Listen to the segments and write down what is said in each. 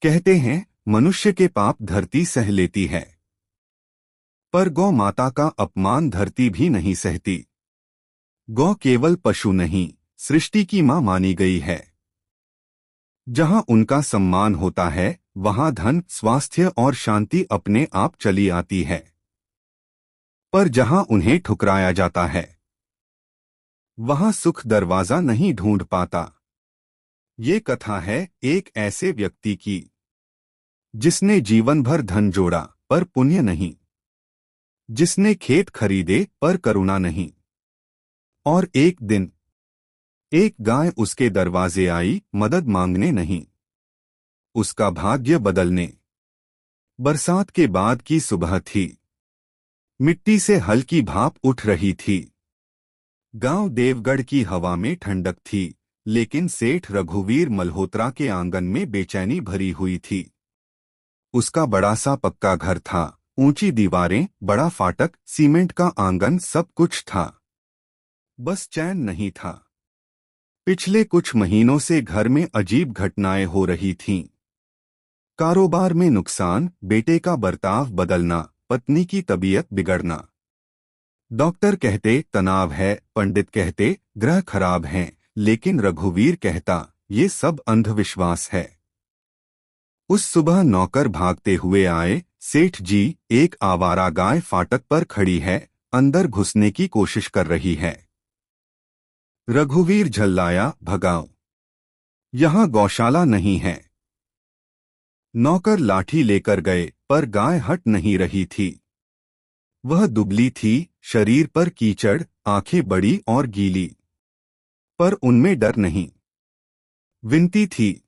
कहते हैं मनुष्य के पाप धरती सह लेती है, पर गौ माता का अपमान धरती भी नहीं सहती। गौ केवल पशु नहीं, सृष्टि की मां मानी गई है। जहां उनका सम्मान होता है वहां धन, स्वास्थ्य और शांति अपने आप चली आती है, पर जहां उन्हें ठुकराया जाता है वहां सुख दरवाजा नहीं ढूंढ पाता। ये कथा है एक ऐसे व्यक्ति की जिसने जीवन भर धन जोड़ा पर पुण्य नहीं, जिसने खेत खरीदे पर करुणा नहीं, और एक दिन एक गाय उसके दरवाजे आई मदद मांगने नहीं, उसका भाग्य बदलने। बरसात के बाद की सुबह थी, मिट्टी से हल्की भाप उठ रही थी। गांव देवगढ़ की हवा में ठंडक थी, लेकिन सेठ रघुवीर मल्होत्रा के आंगन में बेचैनी भरी हुई थी। उसका बड़ा सा पक्का घर था, ऊंची दीवारें, बड़ा फाटक, सीमेंट का आंगन, सब कुछ था, बस चैन नहीं था। पिछले कुछ महीनों से घर में अजीब घटनाएं हो रही थीं। कारोबार में नुकसान, बेटे का बर्ताव बदलना, पत्नी की तबीयत बिगड़ना। डॉक्टर कहते तनाव है, पंडित कहते ग्रह खराब हैं, लेकिन रघुवीर कहता ये सब अंधविश्वास है। उस सुबह नौकर भागते हुए आए, सेठ जी, एक आवारा गाय फाटक पर खड़ी है, अंदर घुसने की कोशिश कर रही है। रघुवीर झल्लाया, भगाओ, यहां गौशाला नहीं है। नौकर लाठी लेकर गए, पर गाय हट नहीं रही थी। वह दुबली थी, शरीर पर कीचड़, आंखें बड़ी और गीली, पर उनमें डर नहीं, विनती थी।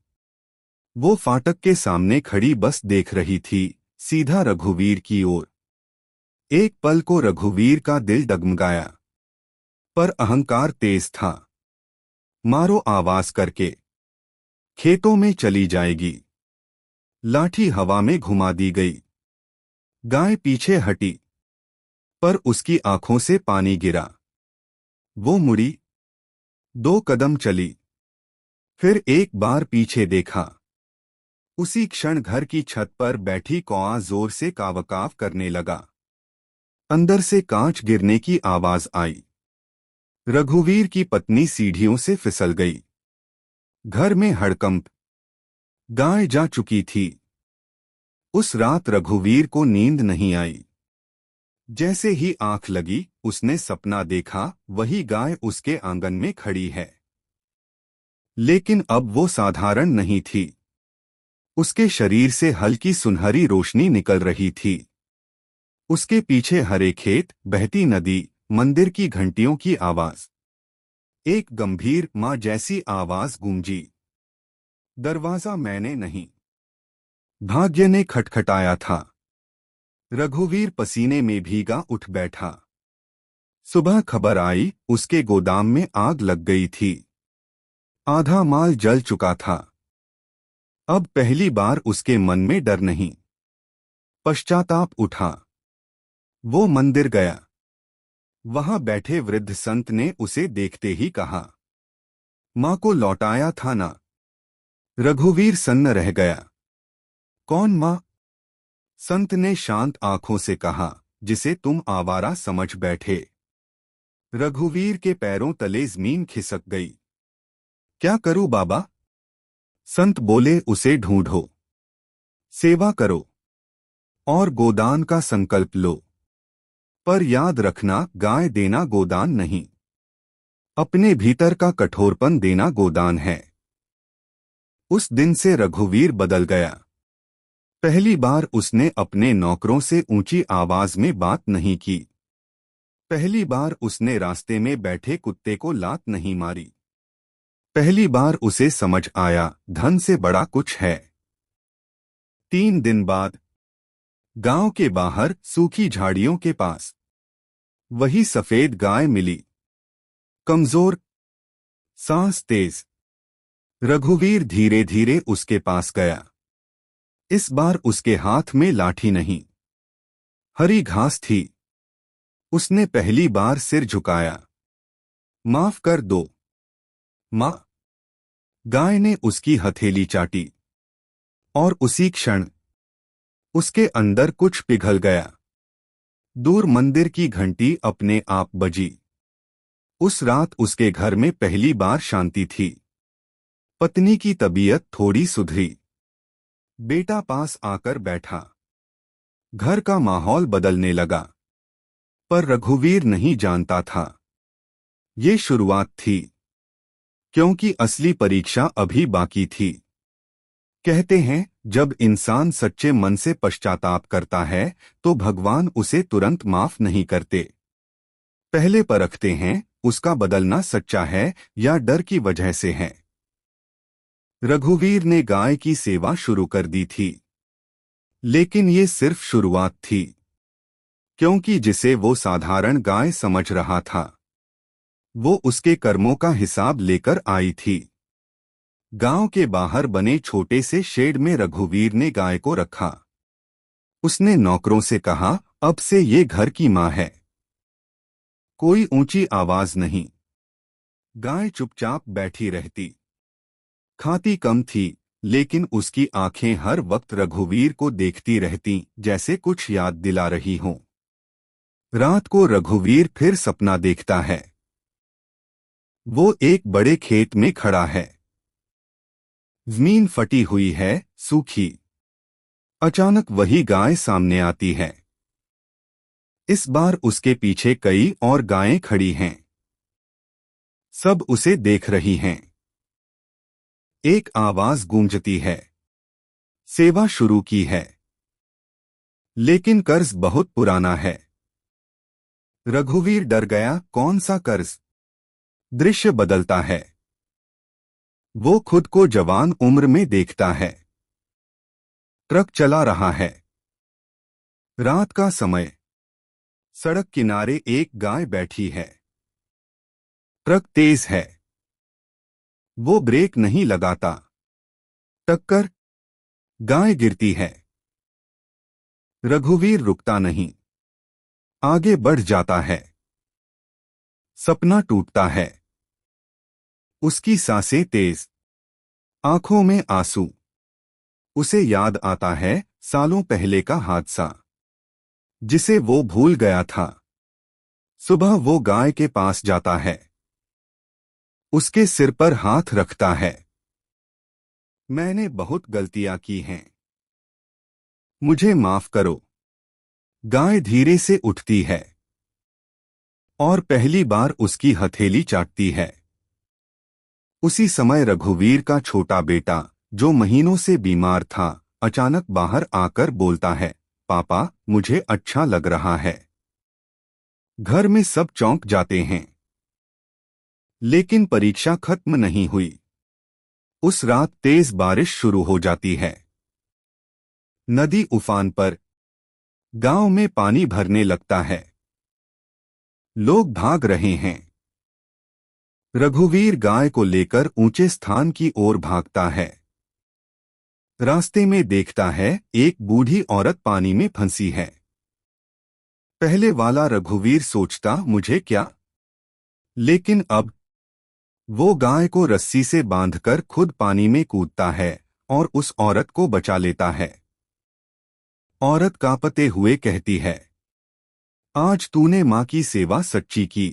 वो फाटक के सामने खड़ी बस देख रही थी, सीधा रघुवीर की ओर। एक पल को रघुवीर का दिल डगमगाया, पर अहंकार तेज था। मारो आवाज करके, खेतों में चली जाएगी। लाठी हवा में घुमा दी गई। गाय पीछे हटी, पर उसकी आंखों से पानी गिरा। वो मुड़ी, 2 कदम चली, फिर एक बार पीछे देखा। उसी क्षण घर की छत पर बैठी कौआ जोर से कावकाव करने लगा। अंदर से कांच गिरने की आवाज आई। रघुवीर की पत्नी सीढ़ियों से फिसल गई। घर में हड़कंप। गाय जा चुकी थी। उस रात रघुवीर को नींद नहीं आई। जैसे ही आंख लगी उसने सपना देखा, वही गाय उसके आंगन में खड़ी है। लेकिन अब वो साधारण नहीं थी। उसके शरीर से हल्की सुनहरी रोशनी निकल रही थी। उसके पीछे हरे खेत, बहती नदी, मंदिर की घंटियों की आवाज। एक गंभीर मां जैसी आवाज गूंजी, दरवाजा मैंने नहीं, भाग्य ने खटखटाया था। रघुवीर पसीने में भीगा उठ बैठा। सुबह खबर आई, उसके गोदाम में आग लग गई थी। आधा माल जल चुका था। अब पहली बार उसके मन में डर नहीं, पश्चाताप उठा। वो मंदिर गया। वहां बैठे वृद्ध संत ने उसे देखते ही कहा, मां को लौटाया था ना? रघुवीर सन्न रह गया। कौन मां? संत ने शांत आंखों से कहा, जिसे तुम आवारा समझ बैठे। रघुवीर के पैरों तले जमीन खिसक गई। क्या करूं बाबा? संत बोले, उसे ढूंढो, सेवा करो और गोदान का संकल्प लो। पर याद रखना, गाय देना गोदान नहीं, अपने भीतर का कठोरपन देना गोदान है। उस दिन से रघुवीर बदल गया। पहली बार उसने अपने नौकरों से ऊंची आवाज में बात नहीं की। पहली बार उसने रास्ते में बैठे कुत्ते को लात नहीं मारी। पहली बार उसे समझ आया, धन से बड़ा कुछ है। 3 दिन बाद गांव के बाहर सूखी झाड़ियों के पास वही सफेद गाय मिली, कमजोर, सांस तेज। रघुवीर धीरे धीरे उसके पास गया। इस बार उसके हाथ में लाठी नहीं, हरी घास थी। उसने पहली बार सिर झुकाया, माफ कर दो मां। गाय ने उसकी हथेली चाटी। और उसी क्षण उसके अंदर कुछ पिघल गया। दूर मंदिर की घंटी अपने आप बजी। उस रात उसके घर में पहली बार शांति थी। पत्नी की तबीयत थोड़ी सुधरी। बेटा पास आकर बैठा। घर का माहौल बदलने लगा। पर रघुवीर नहीं जानता था ये शुरुआत थी, क्योंकि असली परीक्षा अभी बाकी थी। कहते हैं जब इंसान सच्चे मन से पश्चाताप करता है तो भगवान उसे तुरंत माफ नहीं करते। पहले परखते हैं उसका बदलना सच्चा है या डर की वजह से है। रघुवीर ने गाय की सेवा शुरू कर दी थी, लेकिन ये सिर्फ शुरुआत थी, क्योंकि जिसे वो साधारण गाय समझ रहा था वो उसके कर्मों का हिसाब लेकर आई थी। गांव के बाहर बने छोटे से शेड में रघुवीर ने गाय को रखा। उसने नौकरों से कहा, अब से ये घर की मां है। कोई ऊंची आवाज नहीं। गाय चुपचाप बैठी रहती। खाती कम थी, लेकिन उसकी आंखें हर वक्त रघुवीर को देखती रहती, जैसे कुछ याद दिला रही हों। रात को रघुवीर फिर सपना देखता है। वो एक बड़े खेत में खड़ा है। जमीन फटी हुई है, सूखी। अचानक वही गाय सामने आती है। इस बार उसके पीछे कई और गायें खड़ी हैं। सब उसे देख रही हैं। एक आवाज गूंजती है, सेवा शुरू की है, लेकिन कर्ज बहुत पुराना है। रघुवीर डर गया, कौन सा कर्ज? दृश्य बदलता है। वो खुद को जवान उम्र में देखता है। ट्रक चला रहा है। रात का समय। सड़क किनारे एक गाय बैठी है। ट्रक तेज है। वो ब्रेक नहीं लगाता। टक्कर। गाय गिरती है। रघुवीर रुकता नहीं, आगे बढ़ जाता है। सपना टूटता है। उसकी सांसें तेज, आंखों में आंसू। उसे याद आता है सालों पहले का हादसा, जिसे वो भूल गया था। सुबह वो गाय के पास जाता है। उसके सिर पर हाथ रखता है। मैंने बहुत गलतियां की हैं, मुझे माफ करो। गाय धीरे से उठती है और पहली बार उसकी हथेली चाटती है। उसी समय रघुवीर का छोटा बेटा, जो महीनों से बीमार था, अचानक बाहर आकर बोलता है, पापा मुझे अच्छा लग रहा है। घर में सब चौंक जाते हैं। लेकिन परीक्षा खत्म नहीं हुई। उस रात तेज बारिश शुरू हो जाती है। नदी उफान पर। गांव में पानी भरने लगता है। लोग भाग रहे हैं। रघुवीर गाय को लेकर ऊंचे स्थान की ओर भागता है। रास्ते में देखता है एक बूढ़ी औरत पानी में फंसी है। पहले वाला रघुवीर सोचता, मुझे क्या? लेकिन अब वो गाय को रस्सी से बांधकर खुद पानी में कूदता है और उस औरत को बचा लेता है। औरत कांपते हुए कहती है, आज तूने मां की सेवा सच्ची की।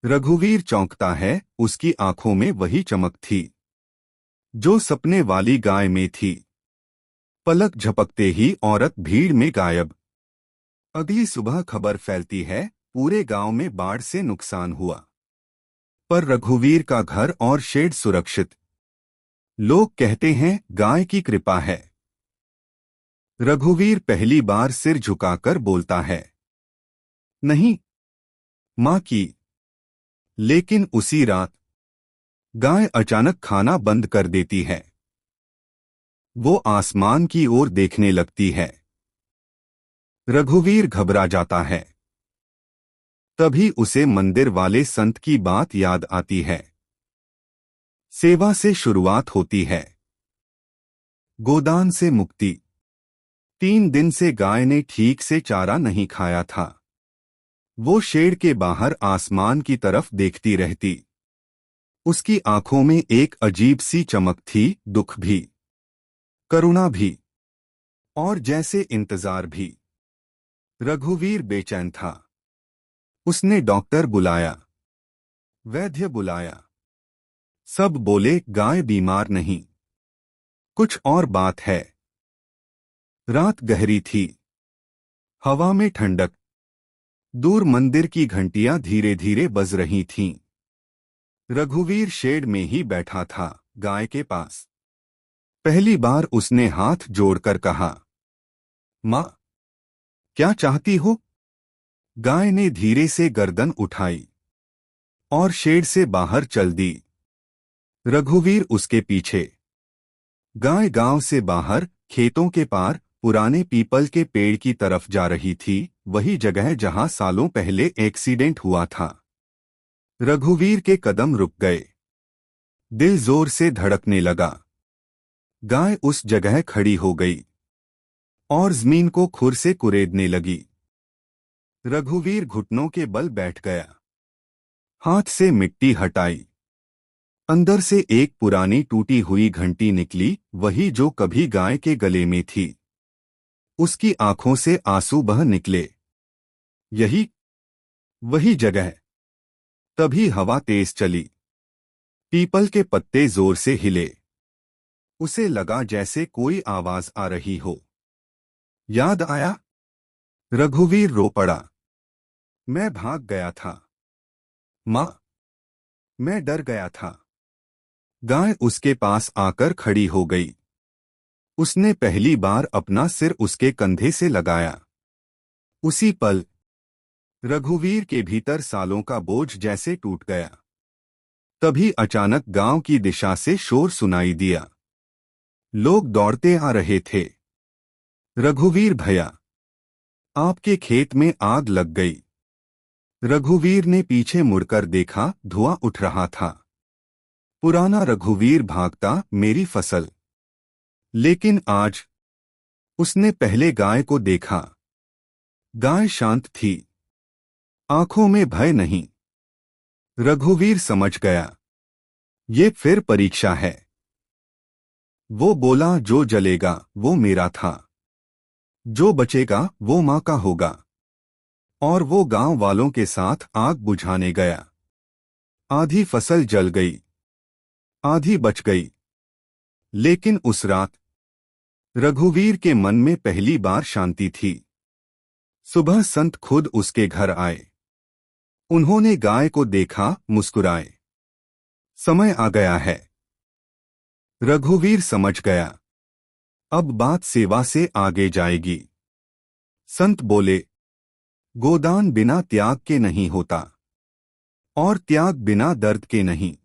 रघुवीर चौंकता है, उसकी आंखों में वही चमक थी जो सपने वाली गाय में थी। पलक झपकते ही औरत भीड़ में गायब। अगली सुबह खबर फैलती है, पूरे गांव में बाढ़ से नुकसान हुआ, पर रघुवीर का घर और शेड सुरक्षित। लोग कहते हैं गाय की कृपा है। रघुवीर पहली बार सिर झुकाकर बोलता है, नहीं, मां की। लेकिन उसी रात गाय अचानक खाना बंद कर देती है। वो आसमान की ओर देखने लगती है। रघुवीर घबरा जाता है। तभी उसे मंदिर वाले संत की बात याद आती है। सेवा से शुरुआत होती है। गोदान से मुक्ति। 3 दिन से गाय ने ठीक से चारा नहीं खाया था। वो शेड के बाहर आसमान की तरफ देखती रहती। उसकी आंखों में एक अजीब सी चमक थी, दुख भी। करुणा भी, और जैसे इंतजार भी। रघुवीर बेचैन था। उसने डॉक्टर बुलाया, वैद्य बुलाया। सब बोले गाय बीमार नहीं, कुछ और बात है। रात गहरी थी, हवा में ठंडक। दूर मंदिर की घंटियां धीरे धीरे बज रही थीं। रघुवीर शेड में ही बैठा था, गाय के पास। पहली बार उसने हाथ जोड़कर कहा, माँ, क्या चाहती हो? गाय ने धीरे से गर्दन उठाई और शेड से बाहर चल दी। रघुवीर उसके पीछे। गाय गांव से बाहर, खेतों के पार, पुराने पीपल के पेड़ की तरफ जा रही थी, वही जगह जहां सालों पहले एक्सीडेंट हुआ था। रघुवीर के कदम रुक गए। दिल जोर से धड़कने लगा। गाय उस जगह खड़ी हो गई और जमीन को खुर से कुरेदने लगी। रघुवीर घुटनों के बल बैठ गया। हाथ से मिट्टी हटाई। अंदर से एक पुरानी टूटी हुई घंटी निकली, वही जो कभी गाय के गले में थी। उसकी आंखों से आंसू बह निकले। यही वही जगह। तभी हवा तेज चली। पीपल के पत्ते जोर से हिले। उसे लगा जैसे कोई आवाज आ रही हो। याद आया। रघुवीर रो पड़ा। मैं भाग गया था माँ, मैं डर गया था। गाय उसके पास आकर खड़ी हो गई। उसने पहली बार अपना सिर उसके कंधे से लगाया। उसी पल रघुवीर के भीतर सालों का बोझ जैसे टूट गया। तभी अचानक गांव की दिशा से शोर सुनाई दिया। लोग दौड़ते आ रहे थे। रघुवीर भैया, आपके खेत में आग लग गई। रघुवीर ने पीछे मुड़कर देखा, धुआं उठ रहा था। पुराना रघुवीर भागता, मेरी फसल। लेकिन आज उसने पहले गाय को देखा। गाय शांत थी, आंखों में भय नहीं। रघुवीर समझ गया, ये फिर परीक्षा है। वो बोला, जो जलेगा वो मेरा था, जो बचेगा वो माँ का होगा। और वो गांव वालों के साथ आग बुझाने गया। आधी फसल जल गई, आधी बच गई। लेकिन उस रात रघुवीर के मन में पहली बार शांति थी। सुबह संत खुद उसके घर आए। उन्होंने गाय को देखा, मुस्कुराए। समय आ गया है। रघुवीर समझ गया, अब बात सेवा से आगे जाएगी। संत बोले, गोदान बिना त्याग के नहीं होता, और त्याग बिना दर्द के नहीं।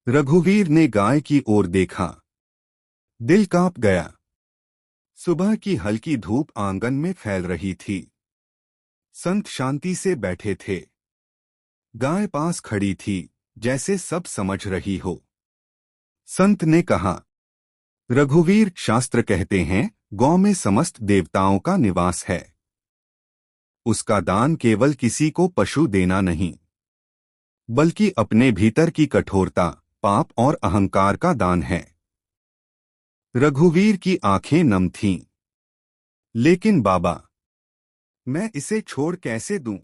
रघुवीर ने गाय की ओर देखा। दिल कांप गया। सुबह की हल्की धूप आंगन में फैल रही थी। संत शांति से बैठे थे। गाय पास खड़ी थी, जैसे सब समझ रही हो। संत ने कहा, रघुवीर, शास्त्र कहते हैं गौ में समस्त देवताओं का निवास है। उसका दान केवल किसी को पशु देना नहीं, बल्कि अपने भीतर की कठोरता, पाप और अहंकार का दान है। रघुवीर की आंखें नम थीं। लेकिन बाबा, मैं इसे छोड़ कैसे दूं?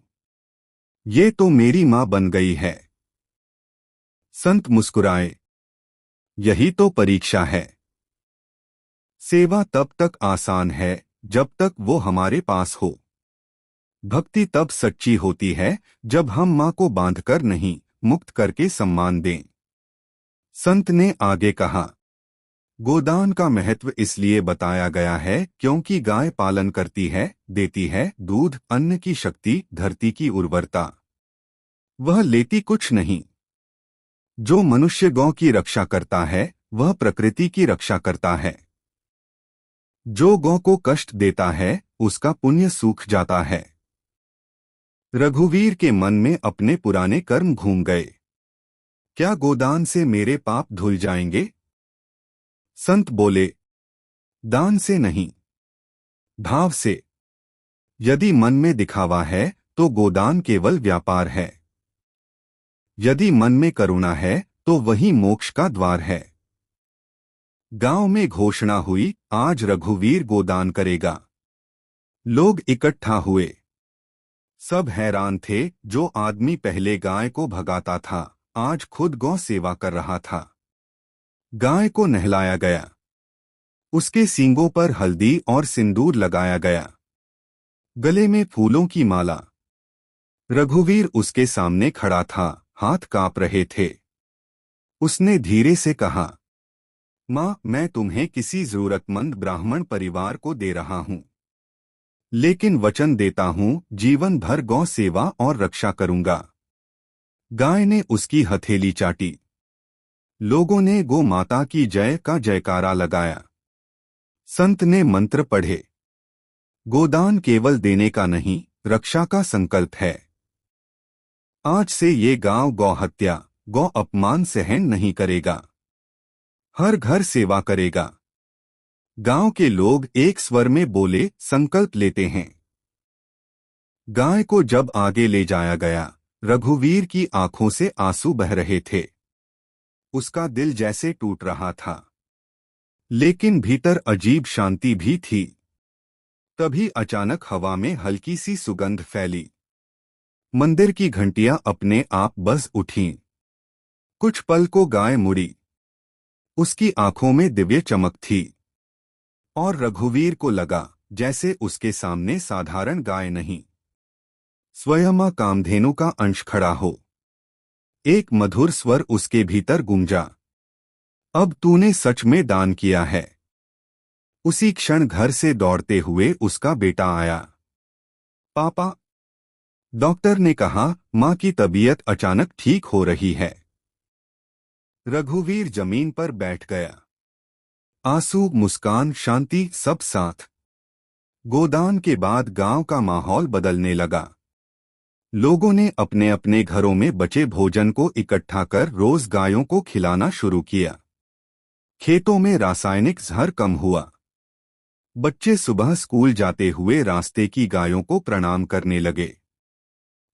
ये तो मेरी मां बन गई है। संत मुस्कुराए, यही तो परीक्षा है। सेवा तब तक आसान है जब तक वो हमारे पास हो। भक्ति तब सच्ची होती है जब हम मां को बांधकर नहीं, मुक्त करके सम्मान दें। संत ने आगे कहा, गोदान का महत्व इसलिए बताया गया है क्योंकि गाय पालन करती है, देती है दूध, अन्न की शक्ति, धरती की उर्वरता। वह लेती कुछ नहीं। जो मनुष्य गौ की रक्षा करता है, वह प्रकृति की रक्षा करता है। जो गौ को कष्ट देता है, उसका पुण्य सूख जाता है। रघुवीर के मन में अपने पुराने कर्म घूम गए। क्या गोदान से मेरे पाप धुल जाएंगे? संत बोले, दान से नहीं, भाव से। यदि मन में दिखावा है तो गोदान केवल व्यापार है। यदि मन में करुणा है तो वही मोक्ष का द्वार है। गांव में घोषणा हुई, आज रघुवीर गोदान करेगा। लोग इकट्ठा हुए। सब हैरान थे, जो आदमी पहले गाय को भगाता था आज खुद गौ सेवा कर रहा था। गाय को नहलाया गया, उसके सींगों पर हल्दी और सिंदूर लगाया गया, गले में फूलों की माला। रघुवीर उसके सामने खड़ा था, हाथ कांप रहे थे। उसने धीरे से कहा, माँ, मैं तुम्हें किसी जरूरतमंद ब्राह्मण परिवार को दे रहा हूं, लेकिन वचन देता हूं जीवन भर गौ सेवा और रक्षा करूंगा। गाय ने उसकी हथेली चाटी। लोगों ने गो माता की जय का जयकारा लगाया। संत ने मंत्र पढ़े। गोदान केवल देने का नहीं, रक्षा का संकल्प है। आज से ये गांव गौ हत्या, गौ अपमान सहन नहीं करेगा। हर घर सेवा करेगा। गांव के लोग एक स्वर में बोले, संकल्प लेते हैं। गाय को जब आगे ले जाया गया, रघुवीर की आंखों से आंसू बह रहे थे। उसका दिल जैसे टूट रहा था, लेकिन भीतर अजीब शांति भी थी। तभी अचानक हवा में हल्की सी सुगंध फैली। मंदिर की घंटियां अपने आप बज उठीं। कुछ पल को गाय मुड़ी। उसकी आंखों में दिव्य चमक थी, और रघुवीर को लगा जैसे उसके सामने साधारण गाय नहीं, स्वयं मां कामधेनु का अंश खड़ा हो। एक मधुर स्वर उसके भीतर गूंजा, अब तूने सच में दान किया है। उसी क्षण घर से दौड़ते हुए उसका बेटा आया। पापा, डॉक्टर ने कहा मां की तबीयत अचानक ठीक हो रही है। रघुवीर जमीन पर बैठ गया। आंसू, मुस्कान, शांति सब साथ। गोदान के बाद गांव का माहौल बदलने लगा। लोगों ने अपने अपने घरों में बचे भोजन को इकट्ठा कर रोज गायों को खिलाना शुरू किया। खेतों में रासायनिक जहर कम हुआ। बच्चे सुबह स्कूल जाते हुए रास्ते की गायों को प्रणाम करने लगे।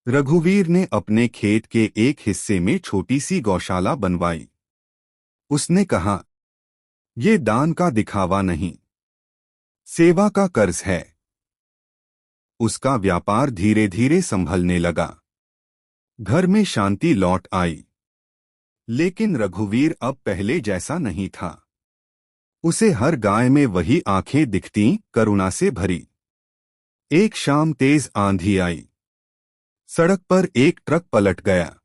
रघुवीर ने अपने खेत के एक हिस्से में छोटी सी गौशाला बनवाई। उसने कहा, ये दान का दिखावा नहीं, सेवा का कर्ज है। उसका व्यापार धीरे धीरे संभलने लगा। घर में शांति लौट आई। लेकिन रघुवीर अब पहले जैसा नहीं था। उसे हर गाय में वही आंखें दिखतीं, करुणा से भरी। एक शाम तेज आंधी आई। सड़क पर एक ट्रक पलट गया।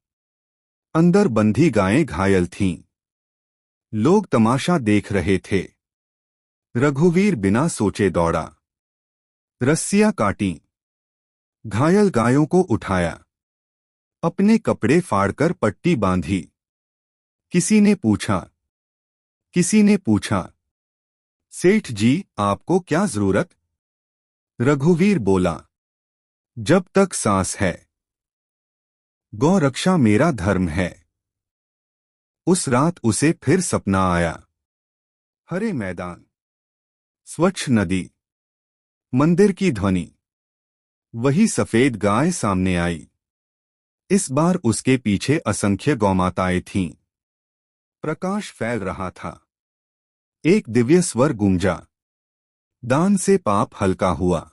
अंदर बंधी गायें घायल थीं। लोग तमाशा देख रहे थे। रघुवीर बिना सोचे दौड़ा। रस्सियां काटीं, घायल गायों को उठाया, अपने कपड़े फाड़कर पट्टी बांधी। किसी ने पूछा, सेठ जी, आपको क्या जरूरत? रघुवीर बोला, जब तक सांस है, गौ रक्षा मेरा धर्म है। उस रात उसे फिर सपना आया। हरे मैदान, स्वच्छ नदी, मंदिर की ध्वनि। वही सफेद गाय सामने आई। इस बार उसके पीछे असंख्य गौमाताएं थीं। प्रकाश फैल रहा था। एक दिव्य स्वर गूंजा, दान से पाप हल्का हुआ,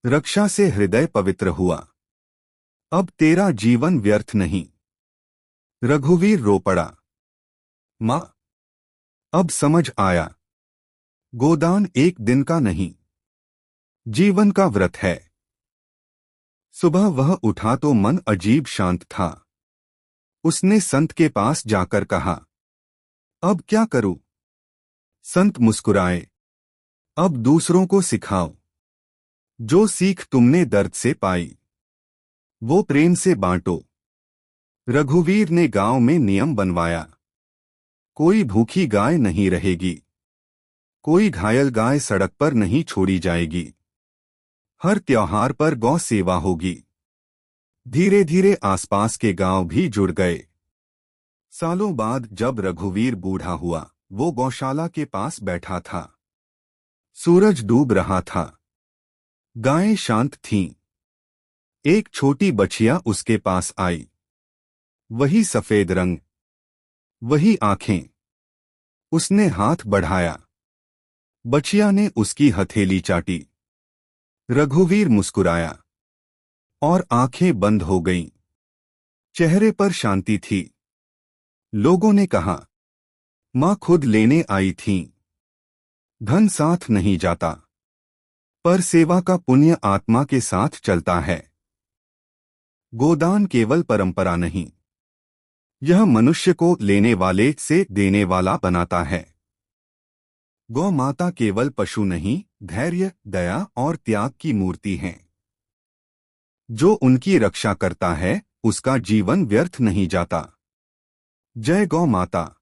रक्षा से हृदय पवित्र हुआ। अब तेरा जीवन व्यर्थ नहीं। रघुवीर रो पड़ा। मां, अब समझ आया, गोदान एक दिन का नहीं, जीवन का व्रत है। सुबह वह उठा तो मन अजीब शांत था। उसने संत के पास जाकर कहा, अब क्या करूं? संत मुस्कुराए, अब दूसरों को सिखाओ। जो सीख तुमने दर्द से पाई, वो प्रेम से बांटो। रघुवीर ने गांव में नियम बनवाया। कोई भूखी गाय नहीं रहेगी, कोई घायल गाय सड़क पर नहीं छोड़ी जाएगी। हर त्योहार पर गौ सेवा होगी। धीरे धीरे आसपास के गांव भी जुड़ गए। सालों बाद जब रघुवीर बूढ़ा हुआ, वो गौशाला के पास बैठा था। सूरज डूब रहा था। गायें शांत थीं। एक छोटी बछिया उसके पास आई। वही सफेद रंग, वही आंखें। उसने हाथ बढ़ाया। बछिया ने उसकी हथेली चाटी। रघुवीर मुस्कुराया और आंखें बंद हो गईं। चेहरे पर शांति थी। लोगों ने कहा, मां खुद लेने आई थीं। धन साथ नहीं जाता, पर सेवा का पुण्य आत्मा के साथ चलता है। गोदान केवल परंपरा नहीं, यह मनुष्य को लेने वाले से देने वाला बनाता है। गौ माता केवल पशु नहीं, धैर्य, दया और त्याग की मूर्ति हैं। जो उनकी रक्षा करता है, उसका जीवन व्यर्थ नहीं जाता। जय गौ माता।